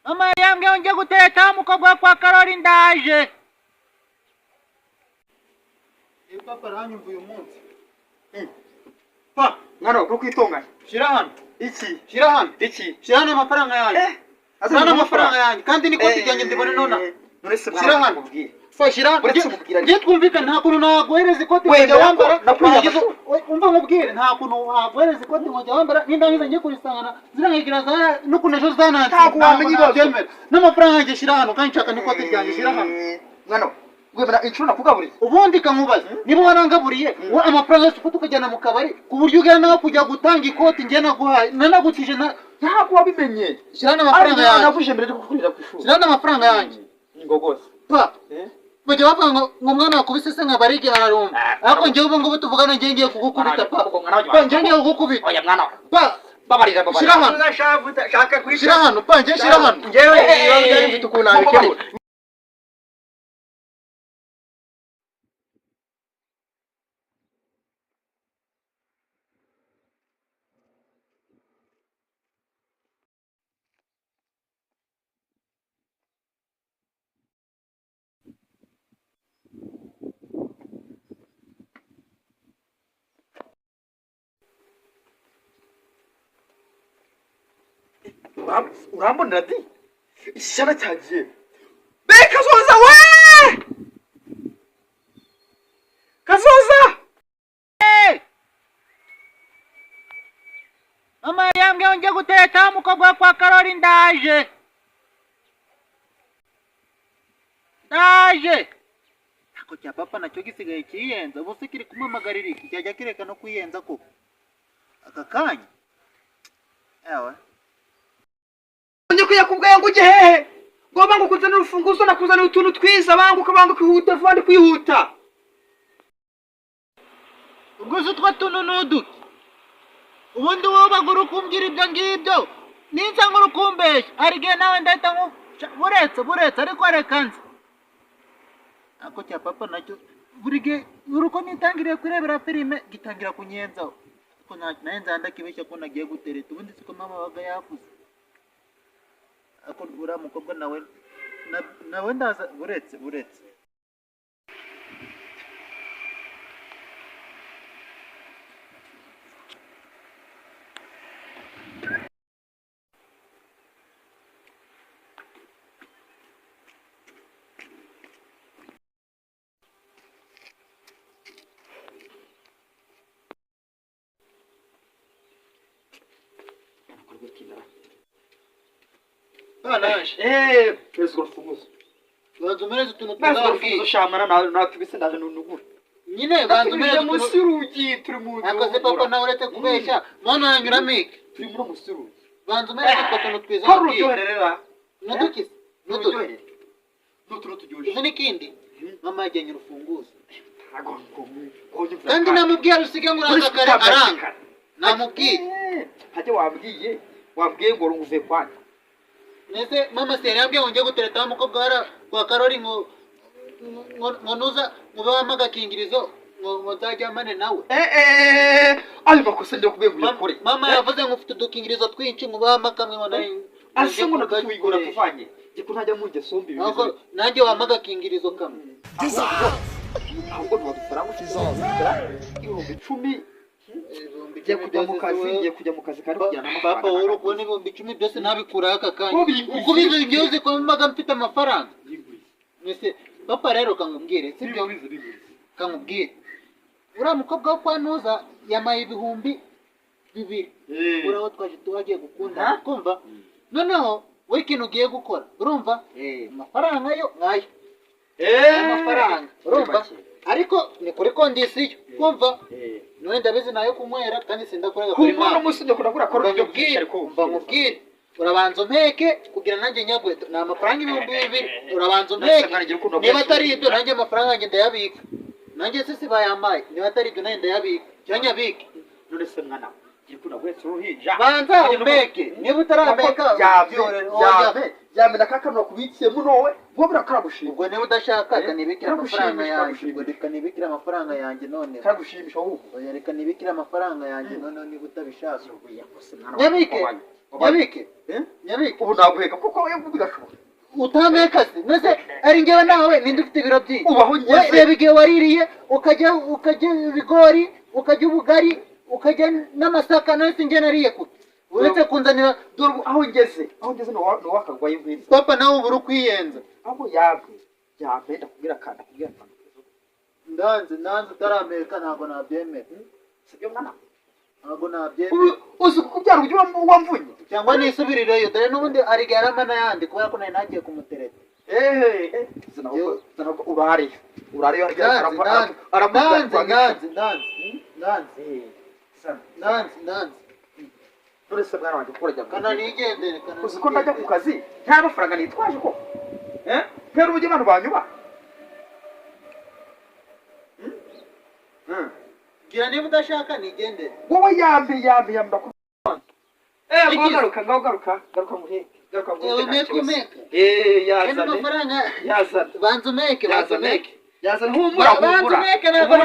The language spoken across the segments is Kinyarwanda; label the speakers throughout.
Speaker 1: Mama yambwiye njye guteta umukobwa kwa Karoli ndaje.
Speaker 2: Papa aranyumva uyu munsi.
Speaker 3: Pa, mwana wo kwitonganya.
Speaker 2: Shira hano.
Speaker 3: Iki?
Speaker 2: Shira hano.
Speaker 3: Iki?
Speaker 2: Shira hano amafaranga yanjye. Azana amafaranga yanjye kandi niko tujyanye ndibone nona.
Speaker 3: None se
Speaker 2: Shira hano. Fa shira hano. Ngiye twumvikana nta kuntu naguhereza ikoti
Speaker 3: wajya
Speaker 2: wambara.
Speaker 3: Nakurangiza.
Speaker 2: Umva nkubwire nta kuntu waguhereza ikoti wajya wambara nindangiza ngiye kurisangana zirangigira za no kunejo zana.
Speaker 3: Ntabwo wamenye ibibazo.
Speaker 2: N'amafaranga yanjye shira hano kandi nshaka n'ikoti ryanjye shira hano.
Speaker 3: Mwana gwebana inshuro nakugaburiye.
Speaker 2: Ubundi kankubaza niba warangaburiye we amafaranga yose ufuta ukajyana mu kabari ku buryo ugana nawe kujya gutanga ikoti ngiye naguhaye nanagukije
Speaker 3: Ntabwo wabimenye.
Speaker 2: shirana amafaranga yanjye
Speaker 3: navuje mbere yo kukurira ku ishuri.
Speaker 2: shirana amafaranga yanjye
Speaker 3: Ngogose.
Speaker 2: pa bajya bavuga ngo mwana wakubise se nkabarige hararumba ariko ngiye ubu ngubu tuvugana ngiye kugukubita pa ngiye kugukubita
Speaker 3: Oya mwana
Speaker 2: pa
Speaker 3: babarira
Speaker 2: shira hano
Speaker 3: shaka kuri
Speaker 2: shira hano pa ngiye shira hano
Speaker 3: ngewe ibibazo bifite ukuntu nabikemura. Urambonera di ishyana cyagiye Kazoza we Kazoza
Speaker 1: Mama yambwiye njye guteta umukobwa kwa Karoli ndaje. Ako cya papa nacyo gisigaye kiyenza ubu se kiri kumamagarira iki cyajya kireka no kuyenza ko aka kanya. Ewe
Speaker 3: Nje kuyakubwaya ngo uje hehe ngo bangu kuzana urufunguzo nakuzana utuntu twiza bangu kwihuta vuba ndi kwihuta.
Speaker 1: ubwo se twa tuno nudu ubundi wowe bagura ukumbwira ibyo ngibyo ninza ngo urukumbeshe arigiye nawe ndahita nko buretse ariko reka nzi ako cya papa nacyo buri gihe uruko nitangiriye kurebera filime gitangira kunyenzaho ko naye nzandakibeshya ko nagiye gutereta ubundi siko mama waga yavuze ako uriya mukobwa nawe ndaza buretse
Speaker 3: Pesa urufunguzo.
Speaker 2: banzumereze utuntu
Speaker 3: Pesa
Speaker 2: tuzabwiye
Speaker 3: urufunguzo shamana natubise ndaje nunugura.
Speaker 2: nyine banzumereze utuntu
Speaker 3: musirugi turi mu
Speaker 2: akaze papa nawe uretse kubeshya mwana yanyuramo iki
Speaker 3: turi muri musirugi.
Speaker 2: banzumereze utuntu twiza
Speaker 3: Ko ruryoherera.
Speaker 2: nudukise
Speaker 3: Ruryoherera. N'utuntu turyoshye.
Speaker 2: uzi n'ikindi mama yajyanye urufunguzo
Speaker 3: Ntago
Speaker 2: kandi namubwiye rusige ngo uraza kare aranga namubwiye
Speaker 3: hajye wabwiye ngo runguve kwani.
Speaker 2: nese mama se yambwiye ngo njye gutereta umukobwa kwa Karoli ngo nuza mube wamagakingirizo ngo nzajyamane nawe
Speaker 3: ayo makosa ndio kubegura kure.
Speaker 2: Mama yavuze ngo ufite udukingirizo twinshi mube wamakamwe ngo nayo
Speaker 3: ase ngo natwigura tuvanye giko ntajya mu gesombi
Speaker 2: bibizo nanjye wamagakingirizo kamwe
Speaker 3: ahubwo twadufaranga kizazira 10,000 Ngiye kujya mu kazi kandi kujyana amafaranga.
Speaker 2: Papa wowe kubona 10,000 byose nabikura aka kanya. Uko bizo byose ko mbaga mfite amafaranga. Mwese papa rero kangubwire sibyo kangubwire. Ura mukobwa wo kwanuza yamaye 2,000. Uraho twaje tuhagiye gukunda kumva. Noneho we kintu ugiye gukora urumva amafaranga yo ngayo. Amafaranga urumva ariko ni kuri kondisiyo kumva niwe ndabizi nayo kunywera kandi sindakorega kuri mama
Speaker 3: kuko umusinde kunagura ko ryo bwishye ko
Speaker 2: mbamubwire urabanza umpeke kugira nanjye nyagwe na amafaranga 2,000 urabanza umpeke niba atari ibyo nanjye amafaranga yanjye ndayabika nanjye sisi bayambaye niba atari ibyo nanjye ndayabika cyanyabike
Speaker 3: none se mwana ngiye kunagwetse uruhinja
Speaker 2: banza umpeke niba utarambeka
Speaker 3: yamena kakano kubikiye munowe ngo birakaragushima
Speaker 2: ubwo niba udashaka kanibikira amafaranga yanjye ubwo reka nibikira amafaranga yanjye none
Speaker 3: karagushimisha ahubwo
Speaker 2: oya reka nibikira amafaranga yanjye none niba utabishaka nyabike
Speaker 3: ubu naguheka kuko we bigashoboka
Speaker 2: utameka se nese ari ngewe nawe ninde ufite ibiro byinshi
Speaker 3: ubaho ngeze
Speaker 2: reba igihe waririye ukajya ibigori ukajya ubugari ukajya n'amasaka none sinjye nariye kuki uretse kunzanira
Speaker 3: dore aho ngeze no wakagwaye nk'isi
Speaker 2: papa nawe ubura ukwiyenza
Speaker 3: aho yabenda kubwira kandi kubwira
Speaker 2: ndanze utarameka ntabwo nabyemera
Speaker 3: sibyo mwana
Speaker 2: ntabwo nabyemera
Speaker 3: uzi kubyara uburyo wamvunye
Speaker 2: cyangwa nisubirireyo dore n'ubundi arigara aramana yandi kubera ko nari nagiye kumutereta
Speaker 3: urariyo
Speaker 2: nanze
Speaker 3: uretse mwana wanjye kurajya
Speaker 2: kana nigendere
Speaker 3: uzi ko ndajya ku kazi nta mafaranga nitwaje ko mpera uburyo abantu banyuba
Speaker 2: gira niba udashaka nigendere
Speaker 3: wowe yambi garuka muheke
Speaker 2: yazane amafaranga banza umeke
Speaker 3: yazana humura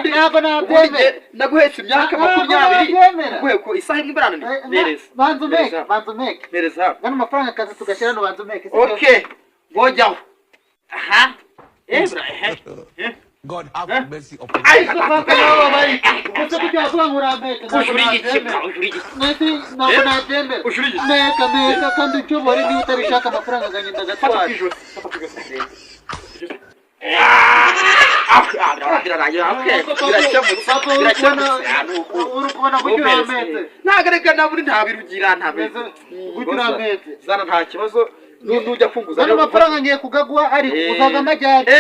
Speaker 2: ntabwo nabyemera
Speaker 3: naguhetse imyaka 20 guheko isaha imwe barane nereza
Speaker 2: banza umeke
Speaker 3: nereza
Speaker 2: ngana amafaranga kaza tugashyira no banza umeke
Speaker 3: okay ngojyaho aha
Speaker 4: God have mercy upon
Speaker 2: ay papa nawe bari uko kujya kwangura meke ntabwo nabyemera meka kandi ucyobore niba utabishaka amafaranga aganyenda gatwara
Speaker 3: ntagareka naburi ntabirugira ntameze zana nta kibazo nujya funguza
Speaker 2: zana amafaranga ngiye kugagwa ariko uzaga amajyari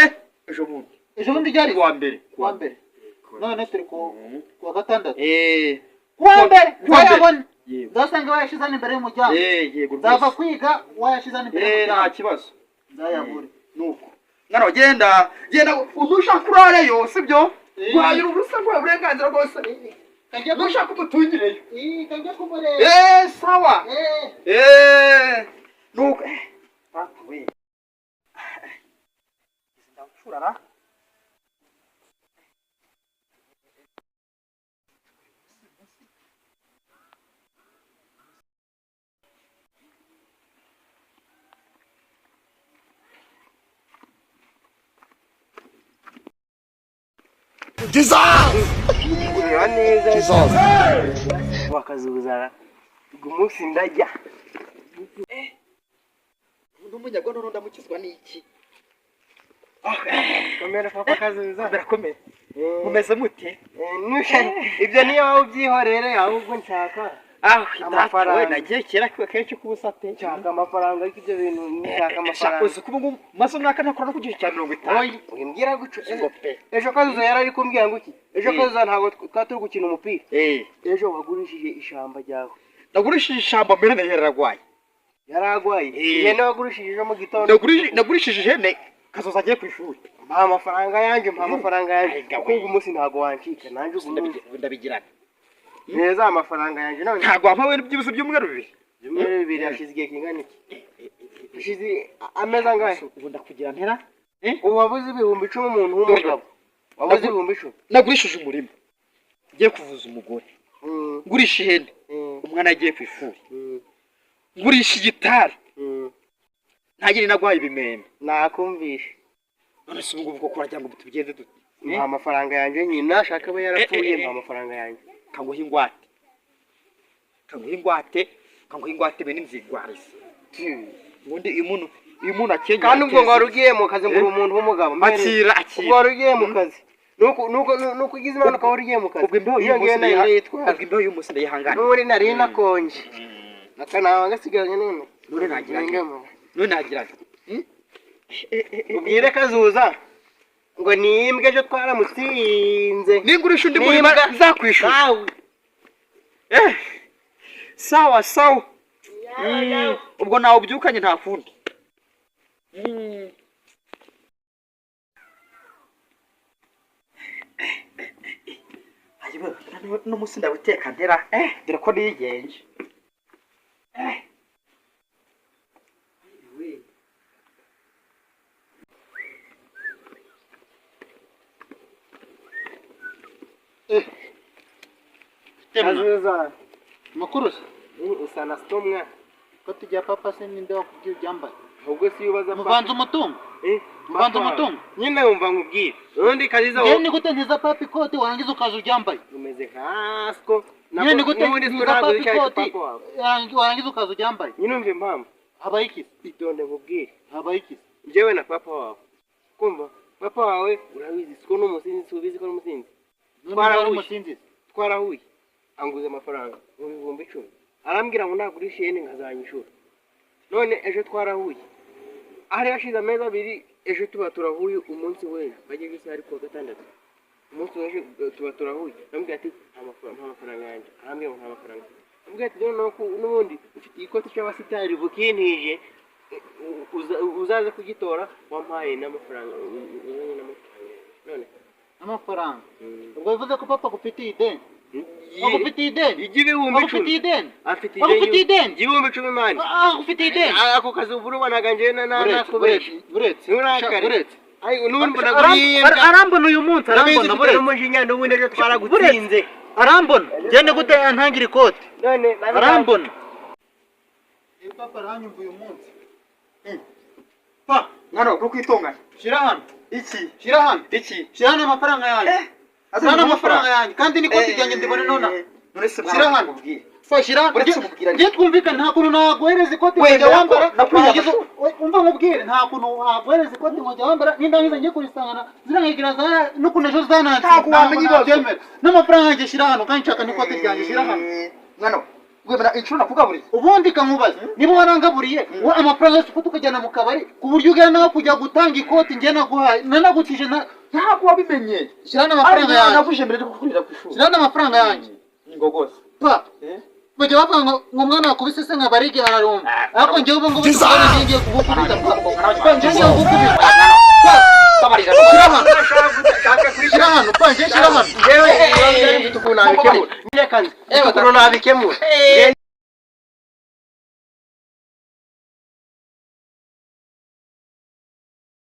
Speaker 2: ejo bundi ryari
Speaker 3: kuwa mbere
Speaker 2: none turi kuwa gatandatu kuwa mbere wayabona zasanga wayashizana imbere y'umuryango zava kwiga wayashizana imbere y'umuryango
Speaker 3: nta kibazo
Speaker 2: nzayabure
Speaker 3: nuko ngano genda udusha kurareyo sibyo guhayira ubusa rwa burenganzira bwose kajya kumutungireyo
Speaker 2: kajya kumureba
Speaker 3: sawa nuko we ndamfurara
Speaker 5: wakazuzana umunsi ndajya
Speaker 3: n'umunyarwanda ndamukizwa n'iki
Speaker 5: komera papa kazuza
Speaker 3: birakomeye mumeze mute
Speaker 5: ibyo niyo wowe ubyihorere ahubwo nshaka amafaranga
Speaker 3: nagiye kera kenshi kubusate
Speaker 5: nshaka amafaranga ariko ibyo bintu nshaka amafaranga
Speaker 3: uzi kuba ngo maze umwaka ntakora no kugira cya 50
Speaker 5: umbwira guco ejo kazuza yarari kumbwira ngo iki ejo kazuza ntabwo twaturi gukina umupira ejo wagurishije ishamba ryawe
Speaker 3: nagurishije ishamba mbere na yaragwaye
Speaker 5: ihene wagurishije mu gitondo
Speaker 3: nagurishije ihene kazoza agiye ku ishuri
Speaker 5: mpa amafaranga yanjye kuko umunsi ntabwo wancika nanjye
Speaker 3: ndabigirana
Speaker 5: neza amafaranga yanjye none
Speaker 3: ntabwo wampawe n'ibyibuzo by'umweru
Speaker 5: bibiri hashize igihe kingana iki hashize amezi angahe
Speaker 3: ubu ndakugira ntera
Speaker 5: ubu wabuze ibihumbi 10 umuntu w'umugabo wabuze ibihumbi 10
Speaker 3: nagurishije umurima ngiye kuvuza umugore ngurisha ihene umwana agiye ku ishuri ngurisha igitari ntagire nagwaye ibimeme
Speaker 5: nakumvishe
Speaker 3: none se ubwo kurajya ngo tubigende dute
Speaker 5: mpa amafaranga yanjye nyina ashaka aba yarapfuye mpa amafaranga yanjye
Speaker 3: kanguha ingwate be n'inzigwariza ubundi iyo umuntu akenge
Speaker 5: kandi ubwo ngo warugiye mu kazi ngo umuntu w'umugabo
Speaker 3: akira
Speaker 5: ubwo warugiye mu kazi nuko ugize imana ukaba warugiye mu kazi iyo ngiye
Speaker 3: imbeho y'umunsi ndayihangana
Speaker 5: n'uri nari nakonje akanawa ngasigaranye none
Speaker 3: nagiraga
Speaker 5: ubwire kazuza ngo nimbwe ejo twaramutsinze
Speaker 3: ningurisha undi murima nzakwishura sawa ubwo nawe ubyukanye nta fundi n'umunsi ndawuteka ntera dore ko niyigenje
Speaker 5: Azuza.
Speaker 2: Makuru se
Speaker 5: Usana stomwa.
Speaker 2: ko tujya papa se ninde wakubwiye ujyambaye
Speaker 5: Ahubwo si ubaza
Speaker 2: mubanza umutungo mubanza umutungo
Speaker 5: nyine wumva nkubwire ubundi kaziza
Speaker 2: yewe ni gute ntiza papa ikote warangiza ukaza ujyambaye
Speaker 5: umeze nkasko
Speaker 2: yewe ni gute ntiza papa ikote
Speaker 5: wawe
Speaker 2: warangiza ukaza ujyambaye
Speaker 5: nyine umva impamvu
Speaker 2: habaye iki
Speaker 5: itonde nkubwire
Speaker 2: habaye iki
Speaker 5: njyewe na papa wawe kumva papa wawe urabizi siko n'umusinzi subizi ko n'umusinzi twarahuye anguze amafaranga mu bihumbi 10 arambwira ngo nagurishe yene nkazanyishura none ejo twarahuye ari yashize ameza abiri ejo tuba turahuye umunsi w'ejo bagiye gisa ari kuwa gatandatu umunsi w'ejo tuba turahuye arambwira ati nta mafaranga yanjye arambwira ngo nta mafaranga arambwira ati n'ubundi ufite ikoti cy'abasitari bukintije uzaze kugitora wampaye n'amafaranga uzanye n'amafaranga none
Speaker 2: amafaranga ubwo bivuze ko papa gufitiye ideni agufitiye ideni
Speaker 5: igibihumbi 10
Speaker 2: agufitiye ideni
Speaker 5: afite ideni igibihumbi 10 mani
Speaker 2: agufitiye ideni
Speaker 5: ako kazi uburabonaga nje nakubesha
Speaker 2: buretse
Speaker 5: buretse ayi n'ubundi mbonaguriye
Speaker 2: arambona uyu munsi arambona
Speaker 5: buretse umujinya n'ubundi ejo twaragutsinze
Speaker 2: arambona gende gute ntangira ikote
Speaker 5: none
Speaker 2: arambona papa aranyumva uyu munsi
Speaker 3: pa mwana rukwitongana
Speaker 2: shira hano
Speaker 3: iki
Speaker 2: shira hano amafaranga yanjye azana amafaranga yanjye kandi n'ikoti ryanjye ndibone nona
Speaker 3: none se
Speaker 2: shira hano shira
Speaker 3: buretse mubwira
Speaker 2: ngiye twumvikana nta kuntu naguhereza ikoti ngo wambara umva nkubwire nta kuntu waguhereza ikoti ngo wambara nindangiza ngiye kurisangana zirangigira za no kunejo zananze
Speaker 3: ntabwo wamenya ibyo
Speaker 2: n'amafaranga yanjye shira hano kandi nshaka n'ikoti ryanjye shira hano
Speaker 3: mwana gwebera inshuro nakugaburiye
Speaker 2: ubundi kankubaza niba warangaburiye we amafaranga yose ufite ukajyana mu kabari ku buryo ugenda nawe kujya gutanga ikoti ngiye naguhaye nanagukije
Speaker 3: ntabwo wabimenye
Speaker 2: shirana amafaranga yanjye
Speaker 3: naguje mbere yo kukurira ku ishuri
Speaker 2: shirana amafaranga yanjye
Speaker 3: ingogose
Speaker 2: pa bajya bavuga ngo umwana wakubise se nkabarige ararumva ariko njyewe ubu ngubu ngiye kugukubita pa njyewe ngiye kugukubita
Speaker 3: babarira
Speaker 2: shira hano pa njyewe shira hano
Speaker 5: njyewe mfite ukuntu nabikemura nyine kandi mfite ukuntu nabikemura